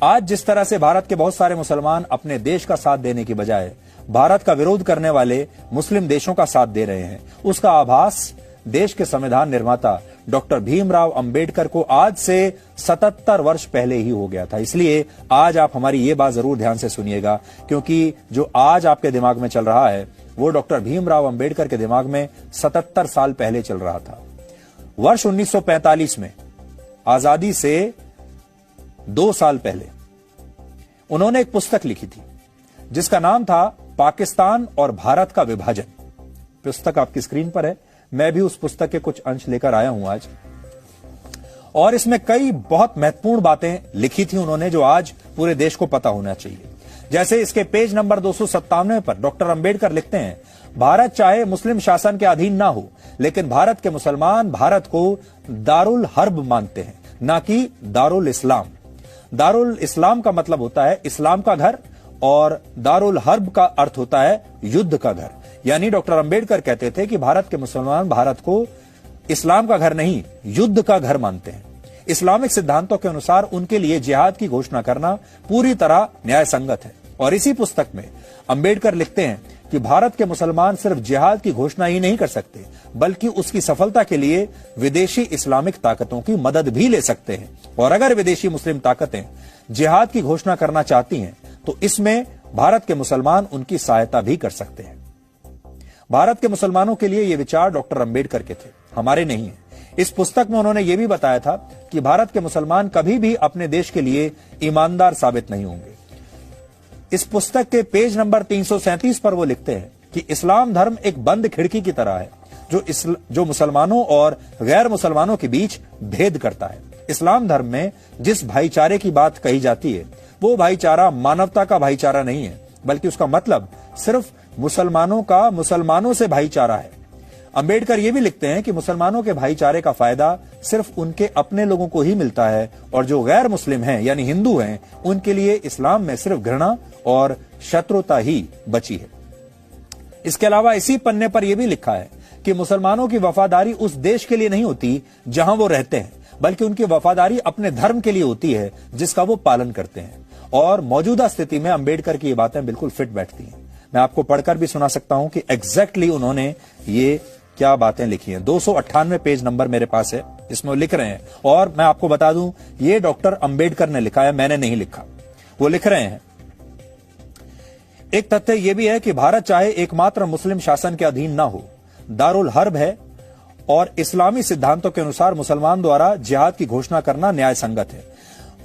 आज जिस तरह से भारत के बहुत सारे मुसलमान अपने देश का साथ देने की बजाय भारत का विरोध करने वाले मुस्लिम देशों का साथ दे रहे हैं, उसका आभास देश के संविधान निर्माता डॉक्टर भीमराव अंबेडकर को आज से 77 वर्ष पहले ही हो गया था। इसलिए आज आप हमारी ये बात जरूर ध्यान से सुनिएगा, क्योंकि जो आज आपके दिमाग में चल रहा है वो डॉक्टर भीमराव अंबेडकर के दिमाग में 77 साल पहले चल रहा था। वर्ष 1945 में, आजादी से 2 साल पहले, उन्होंने एक पुस्तक लिखी थी जिसका नाम था पाकिस्तान और भारत का विभाजन। पुस्तक आपकी स्क्रीन पर है। मैं भी उस पुस्तक के कुछ अंश लेकर आया हूं आज, और इसमें कई बहुत महत्वपूर्ण बातें लिखी थी उन्होंने जो आज पूरे देश को पता होना चाहिए। जैसे इसके पेज नंबर 297 पर डॉक्टर अंबेडकर लिखते हैं, भारत चाहे मुस्लिम शासन के अधीन ना हो, लेकिन भारत के मुसलमान भारत को दारुल हर्ब मानते हैं, ना कि दारुल इस्लाम। दारुल इस्लाम का मतलब होता है इस्लाम का घर, और दारुल हर्ब का अर्थ होता है युद्ध का घर। यानी डॉक्टर अंबेडकर कहते थे कि भारत के मुसलमान भारत को इस्लाम का घर नहीं, युद्ध का घर मानते हैं। इस्लामिक सिद्धांतों के अनुसार उनके लिए जिहाद की घोषणा करना पूरी तरह न्याय संगत है। और इसी पुस्तक में अंबेडकर लिखते हैं कि भारत के मुसलमान सिर्फ जिहाद की घोषणा ही नहीं कर सकते, बल्कि उसकी सफलता के लिए विदेशी इस्लामिक ताकतों की मदद भी ले सकते हैं। और अगर विदेशी मुस्लिम ताकतें जिहाद की घोषणा करना चाहती हैं तो इसमें भारत के मुसलमान उनकी सहायता भी कर सकते हैं। भारत के मुसलमानों के लिए ये विचार डॉक्टर अंबेडकर के थे, हमारे नहीं है। इस पुस्तक में उन्होंने ये भी बताया था कि भारत के मुसलमान कभी भी अपने देश के लिए ईमानदार साबित नहीं होंगे। इस पुस्तक के पेज नंबर 337 पर वो लिखते हैं कि इस्लाम धर्म एक बंद खिड़की की तरह है जो मुसलमानों और गैर मुसलमानों के बीच भेद करता है। इस्लाम धर्म में जिस भाईचारे की बात कही जाती है वो भाईचारा मानवता का भाईचारा नहीं है, बल्कि उसका मतलब सिर्फ मुसलमानों का मुसलमानों से भाईचारा है। अंबेडकर ये भी लिखते हैं कि मुसलमानों के भाईचारे का फायदा सिर्फ उनके अपने लोगों को ही मिलता है, और जो गैर मुस्लिम हैं यानी हिंदू हैं उनके लिए इस्लाम में सिर्फ घृणा और शत्रुता ही बची है। इसके अलावा इसी पन्ने पर यह भी लिखा है कि मुसलमानों की वफादारी उस देश के लिए नहीं होती जहां वो रहते हैं, बल्कि उनकी वफादारी अपने धर्म के लिए होती है जिसका वो पालन करते हैं। और मौजूदा स्थिति में अंबेडकर की ये बातें बिल्कुल फिट बैठती हैं। मैं आपको पढ़कर भी सुना सकता हूं कि एग्जैक्टली उन्होंने ये क्या बातें लिखी हैं। 298 पेज नंबर मेरे पास है, इसमें वो लिख रहे हैं। और मैं आपको बता दूं, ये डॉक्टर अंबेडकर ने लिखा है, मैंने नहीं लिखा। वो लिख रहे हैं, एक तथ्य यह भी है कि भारत चाहे एकमात्र मुस्लिम शासन के अधीन ना हो, दारुल हर्ब है, और इस्लामी सिद्धांतों के अनुसार मुसलमान द्वारा जिहाद की घोषणा करना न्याय संगत है।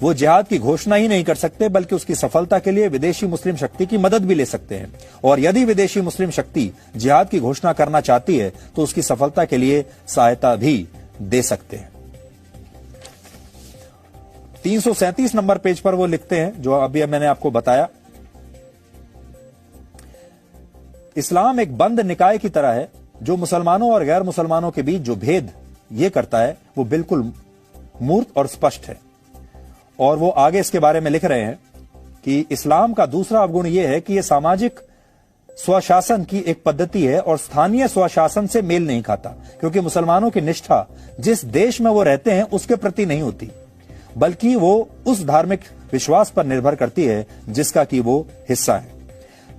वो जिहाद की घोषणा ही नहीं कर सकते, बल्कि उसकी सफलता के लिए विदेशी मुस्लिम शक्ति की मदद भी ले सकते हैं। और यदि विदेशी मुस्लिम शक्ति जिहाद की घोषणा करना चाहती है तो उसकी सफलता के लिए सहायता भी दे सकते हैं। 337 नंबर पेज पर वो लिखते हैं जो अभी मैंने आपको बताया, इस्लाम एक बंद निकाय की तरह है जो मुसलमानों और गैर मुसलमानों के बीच जो भेद ये करता है वो बिल्कुल मूर्त और स्पष्ट है। और वो आगे इसके बारे में लिख रहे हैं कि इस्लाम का दूसरा अवगुण यह है कि यह सामाजिक स्वशासन की एक पद्धति है और स्थानीय स्वशासन से मेल नहीं खाता, क्योंकि मुसलमानों की निष्ठा जिस देश में वो रहते हैं उसके प्रति नहीं होती, बल्कि वो उस धार्मिक विश्वास पर निर्भर करती है जिसका कि वो हिस्सा है।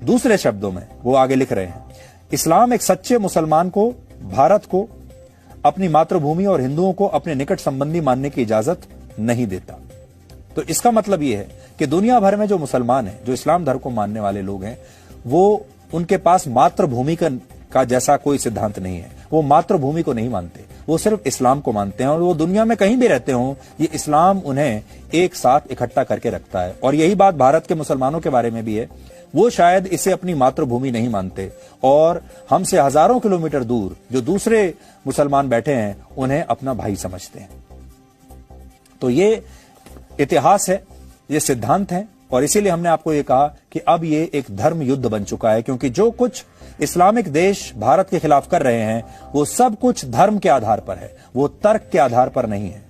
दूसरे शब्दों में वो आगे लिख रहे हैं, इस्लाम एक सच्चे मुसलमान को भारत को अपनी मातृभूमि और हिंदुओं को अपने निकट संबंधी मानने की इजाजत नहीं देता। तो इसका मतलब यह है कि दुनिया भर में जो मुसलमान हैं, जो इस्लाम धर्म को मानने वाले लोग हैं, वो उनके पास मातृभूमि का जैसा कोई सिद्धांत नहीं है। वो मातृभूमि को नहीं मानते, वो सिर्फ इस्लाम को मानते हैं। और वो दुनिया में कहीं भी रहते हों, ये इस्लाम उन्हें एक साथ इकट्ठा करके रखता है। और यही बात भारत के मुसलमानों के बारे में भी है। वो शायद इसे अपनी मातृभूमि नहीं मानते और हमसे हजारों किलोमीटर दूर जो दूसरे मुसलमान बैठे हैं उन्हें अपना भाई समझते हैं। तो ये इतिहास है, ये सिद्धांत है, और इसीलिए हमने आपको ये कहा कि अब ये एक धर्म युद्ध बन चुका है, क्योंकि जो कुछ इस्लामिक देश भारत के खिलाफ कर रहे हैं वो सब कुछ धर्म के आधार पर है, वो तर्क के आधार पर नहीं है।